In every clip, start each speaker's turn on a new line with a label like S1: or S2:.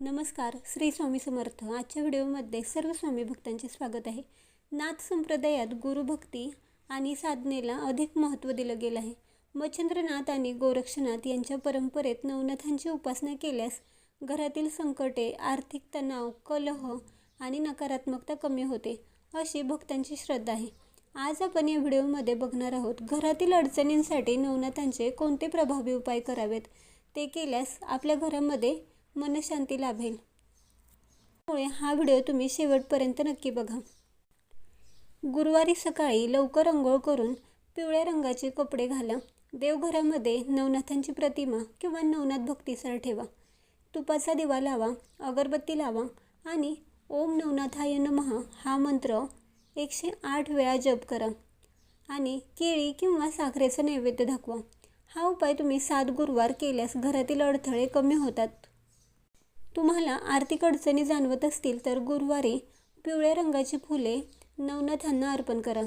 S1: नमस्कार, श्री स्वामी समर्थ। आजच्या व्हिडिओमध्ये सर्व स्वामी भक्तांचे स्वागत आहे। नाथ संप्रदायात गुरुभक्ती आणि साधनेला अधिक महत्त्व दिलं गेलं आहे। मच्छिंद्रनाथ आणि गोरक्षनाथ यांच्या परंपरेत नवनाथांची उपासना केल्यास घरातील संकटे, आर्थिक तणाव, कलह आणि नकारात्मकता कमी होते, अशी भक्तांची श्रद्धा आहे। आज आपण या व्हिडिओमध्ये बघणार आहोत घरातील अडचणींसाठी नवनाथांचे कोणते प्रभावी उपाय करावेत, ते केल्यास आपल्या घरामध्ये मनशांती लाभेल। त्यामुळे हा व्हिडिओ तुम्ही शेवटपर्यंत नक्की बघा। गुरुवारी सकाळी लवकर अंघोळ करून पिवळ्या रंगाचे कपडे घाला। देवघरामध्ये नवनाथांची प्रतिमा किंवा नवनाथ भक्तिसार ठेवा। तुपाचा दिवा लावा, अगरबत्ती लावा आणि ओम नवनाथाय नमः हा मंत्र 108 वेळा जप करा आणि केळी किंवा साखरेचा नैवेद्य दाखवा। हा उपाय तुम्ही 7 गुरुवार केल्यास घरातील अडथळे कमी होतात। तुम्हाला आर्थिक अडचणी जाणवत असतील तर गुरुवारी पिवळ्या रंगाची फुले नवनाथांना अर्पण करा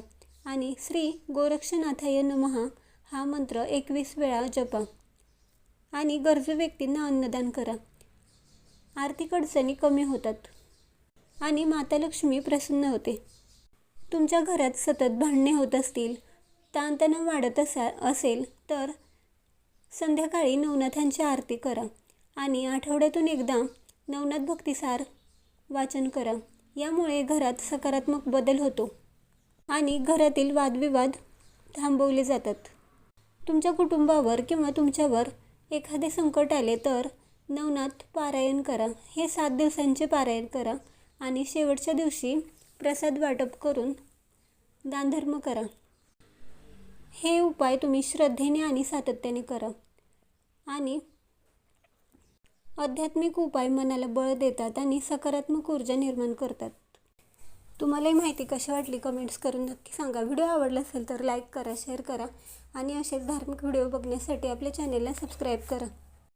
S1: आणि श्री गोरक्षनाथाय नमः हा मंत्र 21 वेळा जपा आणि गरजू व्यक्तींना अन्नदान करा। आर्थिक अडचणी कमी होतात आणि माता लक्ष्मी प्रसन्न होते। तुमच्या घरात सतत भांडणे होत असतील, ताणतणाव वाढत असेल तर संध्याकाळी नवनाथांची आरती करा आणि आठवड्यातून एकदा नवनाथ भक्तिसार वाचन करा। यामुळे घरात सकारात्मक बदल होतो आणि घरातील वादविवाद थांबवले जातात। तुमच्या कुटुंबावर किंवा तुमच्यावर एखादे संकट आले तर नवनाथ पारायण करा। हे 7 दिवसांचे पारायण करा आणि शेवटच्या दिवशी प्रसाद वाटप करून दानधर्म करा। हे उपाय तुम्ही श्रद्धेने आणि सातत्याने करा आणि आध्यात्मिक उपाय मनाला बळ देतात आणि सकारात्मक ऊर्जा निर्माण करतात। तुम्हाला ही माहिती कशी वाटली कमेंट्स करून नक्की सांगा। व्हिडिओ आवडला असेल तर लाईक करा, शेअर करा आणि असेच धार्मिक व्हिडिओ बघण्यासाठी आपल्या चॅनेलला सबस्क्राईब करा।